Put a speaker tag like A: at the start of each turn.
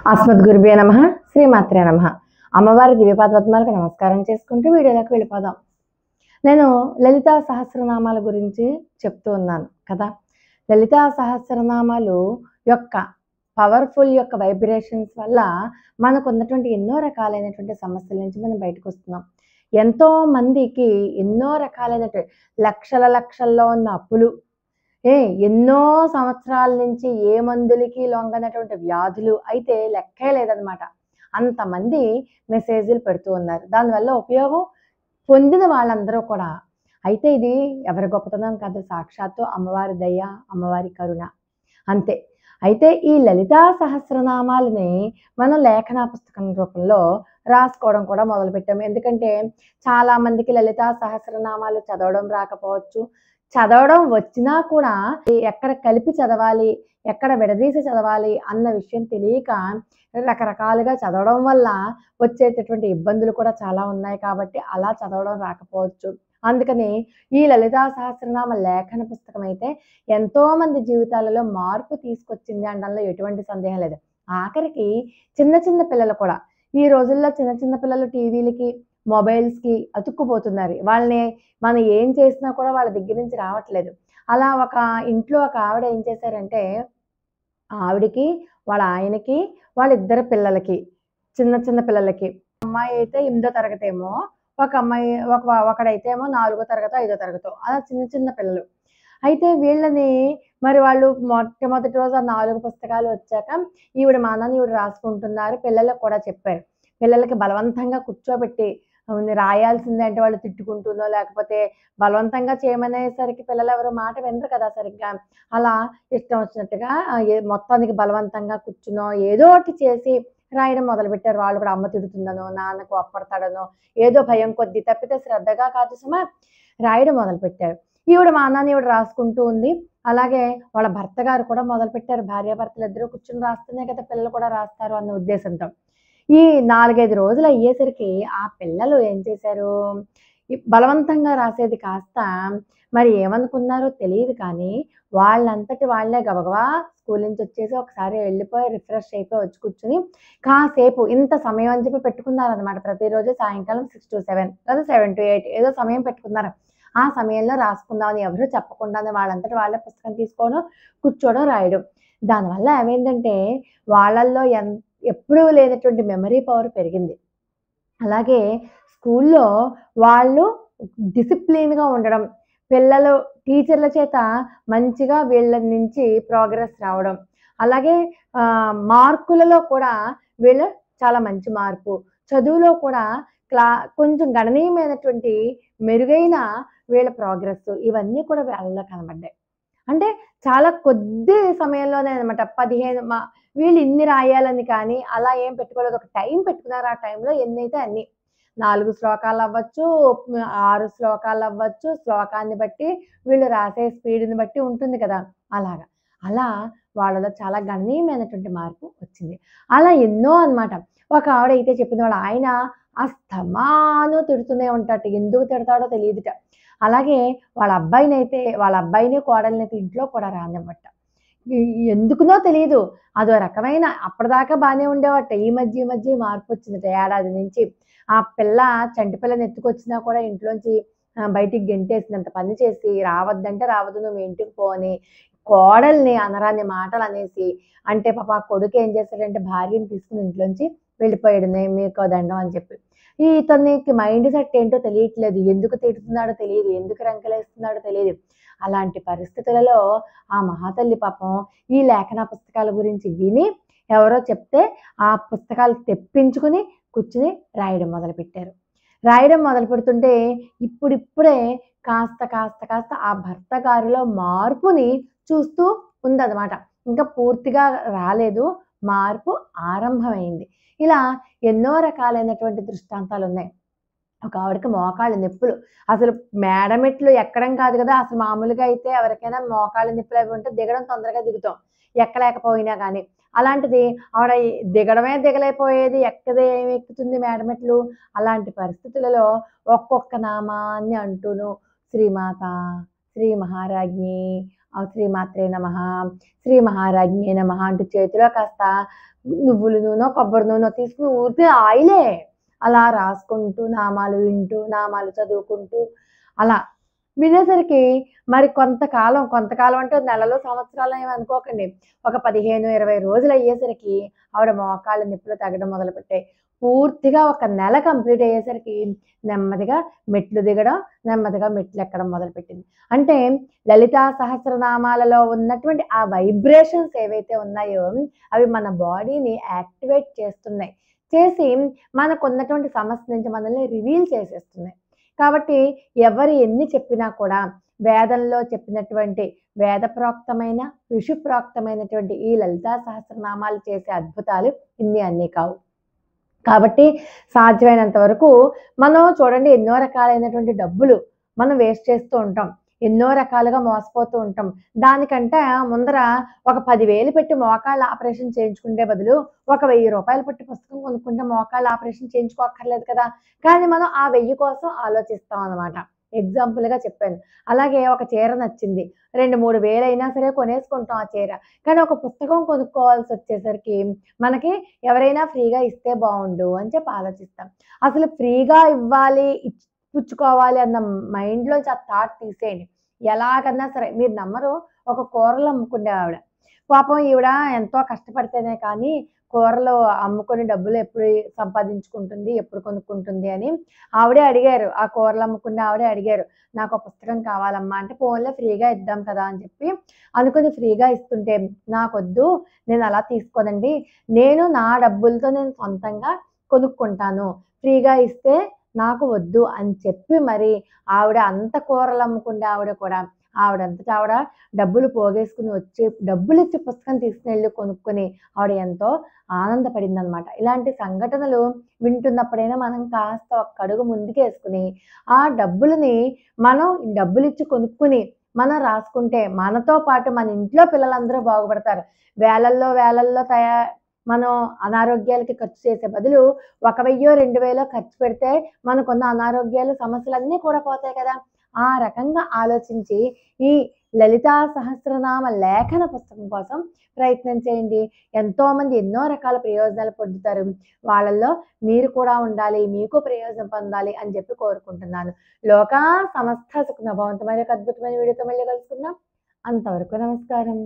A: అస్మద్గురుభ్యో నమః. శ్రీమాత్రే నమః. అమ్మవారి దివ్యపాదపద్మాలకు నమస్కారం చేసుకుంటూ వీడియోలోకి వెళ్ళిపోదాం. నేను లలితా సహస్రనామాల గురించి చెప్తూ ఉన్నాను కదా. లలితా సహస్రనామాలు యొక్క పవర్ఫుల్ యొక్క వైబ్రేషన్స్ వల్ల మనకు ఉన్నటువంటి ఎన్నో రకాలైనటువంటి సమస్యల నుంచి మనం బయటకు వస్తున్నాం. ఎంతో మందికి ఎన్నో రకాలైనటువంటి లక్షల్లో ఉన్న అప్పులు, ఎన్నో సంవత్సరాల నుంచి ఏ మందులకి లొంగనటువంటి వ్యాధులు అయితే లెక్కే లేదనమాట. అంతమంది మెసేజ్‌లు పెడుతూ ఉన్నారు. దానివల్ల ఉపయోగం పొందిన వాళ్ళందరూ కూడా. అయితే ఇది ఎవరి గొప్పతనం కాదు, సాక్షాత్తు అమ్మవారి దయ, అమ్మవారి కరుణ అంతే. అయితే ఈ లలితా సహస్రనామాలని మనం లేఖన పుస్తకం రూపంలో రాసుకోవడం కూడా మొదలుపెట్టాము. ఎందుకంటే చాలామందికి లలితా సహస్రనామాలు చదవడం రాకపోవచ్చు. చదవడం వచ్చినా కూడా ఎక్కడ కలిపి చదవాలి, ఎక్కడ విడదీసి చదవాలి అన్న విషయం తెలియక రకరకాలుగా చదవడం వల్ల వచ్చేటటువంటి ఇబ్బందులు కూడా చాలా ఉన్నాయి. కాబట్టి అలా చదవడం రాకపోవచ్చు. అందుకని ఈ లలితా సహస్రనామ లేఖన పుస్తకం అయితే ఎంతోమంది జీవితాలలో మార్పు తీసుకొచ్చింది అనడంలో ఎటువంటి సందేహం లేదు. ఆఖరికి చిన్న పిల్లలు కూడా ఈ రోజుల్లో చిన్న పిల్లలు టీవీలకి, మొబైల్స్‌కి అతుక్కుపోతున్నారు. వాళ్ళని మనం ఏం చేసినా కూడా వాళ్ళ దగ్గర నుంచి రావట్లేదు. అలా ఒక ఇంట్లో ఒక ఆవిడ ఏం చేశారంటే, ఆవిడకి, వాళ్ళ ఆయనకి, వాళ్ళిద్దరు పిల్లలకి, చిన్న పిల్లలకి. అమ్మాయి అయితే 8దో తరగతేమో, ఒక అమ్మాయి ఒకడైతేమో 4గో తరగతో, 5దో తరగతో అలా చిన్న పిల్లలు. అయితే వీళ్ళని మరి వాళ్ళు మొట్టమొదటి రోజు ఆ 4 పుస్తకాలు వచ్చాక ఈవిడ మానాన్ని ఈవిడ రాసుకుంటున్నారు. పిల్లలకు కూడా చెప్పారు. పిల్లలకి బలవంతంగా కూర్చోబెట్టి రాయాల్సిందే అంటే వాళ్ళు తిట్టుకుంటూనో, లేకపోతే బలవంతంగా చేయమనేసరికి పిల్లలు ఎవరు మాట వినరు కదా సరిగ్గా. అలా ఇష్టం వచ్చినట్టుగా మొత్తానికి బలవంతంగా కూర్చునో ఏదో ఒకటి చేసి రాయడం మొదలుపెట్టారు. వాళ్ళు కూడా అమ్మ తిడుతుందనో, నాన్న కోప్పడతాడనో, ఏదో భయం కొద్దీ, తప్పితే శ్రద్ధగా కాదు సుమా, రాయడం మొదలుపెట్టారు. ఈవిడ మానాన్ని ఈవిడ రాసుకుంటూ ఉంది. అలాగే వాళ్ళ భర్త గారు కూడా మొదలుపెట్టారు. భార్యాభర్తలు ఇద్దరు కూర్చుని రాస్తేనే కదా పిల్లలు కూడా రాస్తారు అన్న ఉద్దేశంతో. ఈ 4, 5 రోజులు అయ్యేసరికి ఆ పిల్లలు ఏం చేశారు, బలవంతంగా రాసేది కాస్త మరి ఏమనుకున్నారో తెలీదు కానీ, వాళ్ళంతట వాళ్ళే గబగబా స్కూల్ నుంచి వచ్చేసి ఒకసారి వెళ్ళిపోయి రిఫ్రెష్ అయిపోయి వచ్చి కూర్చొని కాసేపు ఇంత సమయం అని చెప్పి పెట్టుకున్నారనమాట. ప్రతిరోజు సాయంకాలం 6-7 లేదా 7-8 ఏదో సమయం పెట్టుకున్నారు. ఆ సమయంలో రాసుకుందామని ఎవరు చెప్పకుండానే వాళ్ళంతట వాళ్ళే పుస్తకం తీసుకోవడం, కూర్చోవడం, రాయడం. దానివల్ల ఏమైందంటే వాళ్ళల్లో ఎప్పుడూ లేనటువంటి మెమరీ పవర్ పెరిగింది. అలాగే స్కూల్లో వాళ్ళు డిసిప్లిన్‌గా ఉండడం, పిల్లలు టీచర్ల చేత మంచిగా వీళ్ళ నుంచి ప్రోగ్రెస్ రావడం. అలాగే మార్కులలో కూడా వీళ్ళు చాలా మంచి మార్పు. చదువులో కూడా క్లా కొంచెం గణనీయమైనటువంటి మెరుగైన వీళ్ళ ప్రోగ్రెస్ ఇవన్నీ కూడా వాళ్ళలో కనబడ్డాయి. అంటే చాలా కొద్ది సమయంలోనే అనమాట. 15 వీళ్ళు ఇన్ని రాయాలని కానీ అలా ఏం పెట్టుకోలేదు. ఒక టైం పెట్టుకున్నారు. ఆ టైంలో ఎన్నైతే అన్ని. 4 శ్లోకాలవ్వచ్చు, 6 శ్లోకాలవ్వచ్చు. శ్లోకాన్ని బట్టి వీళ్ళు రాసే స్పీడ్‌ని బట్టి ఉంటుంది కదా! అలాగా. అలా వాళ్ళలో చాలా గణనీయమైనటువంటి మార్పు వచ్చింది. అలా ఎన్నో అనమాట. ఒక ఆవిడైతే చెప్పింది వాళ్ళ ఆయన అస్తమాను తిడుతూనే ఉంటాడట. ఎందుకు తిడతాడో తెలీదుట. అలాగే వాళ్ళ అబ్బాయిని, కోడలినైతే ఇంట్లో కూడా రానివ్వట. ఎందుకునో తెలీదు. అదో రకమైన అప్పటిదాకా బానే ఉండేవాట. ఈ మధ్య మార్పొచ్చిందట ఏడాది నుంచి. ఆ పిల్ల చంటి పిల్లని ఎత్తుకొచ్చినా కూడా ఇంట్లోంచి బయటికి గెంటేసినంత పని చేసి, రావద్దంటే రావద్దు నువ్వు మీ ఇంటికి పో అని, కోడల్ని అనరాని మాటలనేసి, అంటే పాపం ఆ కొడుకు ఏం చేశాడంటే భార్యని తీసుకొని ఇంట్లోంచి వెళ్ళిపోయాడు. మీకో దండం అని చెప్పి. ఇతనికి మైండ్ సెట్ ఏంటో తెలియట్లేదు. ఎందుకు తిడుతున్నాడో తెలీదు. ఎందుకు రంకెలేస్తున్నాడో తెలీదు. అలాంటి పరిస్థితులలో ఆ మహాతల్లి పాపం ఈ లేఖన పుస్తకాల గురించి విని ఎవరో చెప్తే ఆ పుస్తకాలు తెప్పించుకుని కూర్చుని రాయడం మొదలుపెట్టారు. రాయడం మొదలుపెడుతుంటే ఇప్పుడిప్పుడే కాస్త ఆ భర్త గారిలో మార్పుని చూస్తూ ఉందన్నమాట. ఇంకా పూర్తిగా రాలేదు. మార్పు ఆరంభమైంది. ఇలా ఎన్నో రకాలైనటువంటి దృష్టాంతాలున్నాయి. ఒక ఆవిడకి మోకాళ్ళ నొప్పులు. అసలు మేడ మెట్లు ఎక్కడం కాదు కదా! అసలు మామూలుగా అయితే ఎవరికైనా మోకాళ్ళ నొప్పులు అవి ఉంటే దిగడం తొందరగా దిగుతాం. ఎక్కలేకపోయినా గానీ. అలాంటిది ఆవిడ దిగడమే దిగలేకపోయేది. ఏమి ఎక్కుతుంది మేడ మెట్లు. అలాంటి పరిస్థితులలో ఒక్కొక్క నామాన్ని అంటూను శ్రీమాత, శ్రీ మహారాజ్ఞి, శ్రీమాత్రే నమః, శ్రీ మహారాజ్ఞే నమః అంటూ చేతిలో కాస్త నువ్వుల నూనె, కొబ్బరి నూనె తీసుకుని ఊరికే ఆయిలే అలా రాసుకుంటూ, నామాలు వింటూ, నామాలు చదువుకుంటూ అలా వినేసరికి మరి కొంతకాలం అంటే నెలలు, సంవత్సరాలు ఏమి అనుకోకండి. ఒక 15, 20 రోజులు అయ్యేసరికి ఆవిడ మోకాళ్ళ నొప్పులు తగ్గడం మొదలుపెట్టాయి. పూర్తిగా ఒక నెల కంప్లీట్ అయ్యేసరికి నెమ్మదిగా మెట్లు దిగడం, నెమ్మదిగా మెట్లెక్కడం మొదలుపెట్టింది. అంటే లలితా సహస్రనామాలలో ఉన్నటువంటి ఆ వైబ్రేషన్స్ ఏవైతే ఉన్నాయో అవి మన బాడీని యాక్టివేట్ చేస్తున్నాయి. చేసి మనకున్నటువంటి సమస్య నుంచి మనల్ని రివీల్ చేసేస్తున్నాయి. కాబట్టి ఎవరు ఎన్ని చెప్పినా కూడా వేదంలో చెప్పినటువంటి వేదప్రోక్తమైన, ఋషిప్రోక్తమైనటువంటి ఈ లలితా సహస్రనామాలు చేసే అద్భుతాలు ఇన్ని అన్నీ కావు. కాబట్టి సాధ్యమైనంత వరకు మనం చూడండి ఎన్నో రకాలైనటువంటి డబ్బులు మనం వేస్ట్ చేస్తూ ఉంటాం. ఎన్నో రకాలుగా మోసపోతూ ఉంటాం. దానికంటే ముందర ఒక 10,000 పెట్టి మోకాళ్ళ ఆపరేషన్ చేయించుకునే బదులు ఒక రూ. 1,000 పెట్టి పుస్తకం కొనుక్కుంటే మోకాళ్ళ ఆపరేషన్ చేయించుకోక్కర్లేదు కదా! కానీ మనం ఆ 1000 కోసం ఆలోచిస్తాం అన్నమాట. ఎగ్జాంపుల్‌గా చెప్పాను. అలాగే ఒక చీర నచ్చింది. 2, 3 వేలైనా సరే కొనేసుకుంటాం ఆ చీర. కానీ ఒక పుస్తకం కొనుక్కోవాల్సొచ్చేసరికి మనకి ఎవరైనా ఫ్రీగా ఇస్తే బావుండు అని చెప్పి ఆలోచిస్తాం. అసలు ఫ్రీగా ఇవ్వాలి, పుచ్చుకోవాలి అన్న మైండ్‌లోంచి ఆ థాట్ తీసేయండి. ఎలాగన్నా సరే మీరు నమ్మరు, ఒక కూరలు అమ్ముకునే ఆవిడ. పాపం ఈవిడ ఎంతో కష్టపడితేనే కానీ కూరలు అమ్ముకొని డబ్బులు ఎప్పుడు సంపాదించుకుంటుంది, ఎప్పుడు కొనుక్కుంటుంది అని ఆవిడే అడిగారు. ఆ కూరలు అమ్ముకునే ఆవిడే అడిగారు. "నాకో పుస్తకం కావాలమ్మా" అంటే పోన్లే ఫ్రీగా ఇద్దాం కదా అని చెప్పి అనుకుని ఫ్రీగా ఇస్తుంటే, "నాకొద్దు, నేను అలా తీసుకోనండి. నేను నా డబ్బులతో నేను సొంతంగా కొనుక్కుంటాను. ఫ్రీగా ఇస్తే నాకు వద్దు" అని చెప్పి మరి ఆవిడ అంత కూరలు అమ్ముకునే ఆవిడ కూడా ఆవిడంతట ఆవిడ డబ్బులు పోగేసుకుని వచ్చి డబ్బులిచ్చి పుస్తకం తీసుకెళ్ళి కొనుక్కొని ఆవిడ ఎంతో ఆనందపడిందనమాట. ఇలాంటి సంఘటనలు వింటున్నప్పుడైనా మనం కాస్త ఒక్కడుగు ముందుకేసుకుని ఆ డబ్బులని మనం డబ్బులిచ్చి కొనుక్కుని మనం రాసుకుంటే మనతో పాటు మన ఇంట్లో పిల్లలందరూ బాగుపడతారు. వేలల్లో మనం అనారోగ్యాలకి ఖర్చు చేసే బదులు 1,000 2,000 ఖర్చు పెడితే మనకున్న అనారోగ్యాలు, సమస్యలన్నీ కూడా పోతాయి కదా! ఆ రకంగా ఆలోచించి ఈ లలితా సహస్రనామ లేఖన పుస్తకం కోసం ప్రయత్నం చేయండి. ఎంతోమంది ఎన్నో రకాల ప్రయోజనాలు పొందుతారు. వాళ్ళల్లో మీరు కూడా ఉండాలి, మీకు ప్రయోజనం పొందాలి అని చెప్పి కోరుకుంటున్నాను. లోకా సమస్త సుఖినో భవంతు. మరొక అద్భుతమైన వీడియోతో మళ్ళీ కలుసుకుందాం. అంతవరకు నమస్కారం.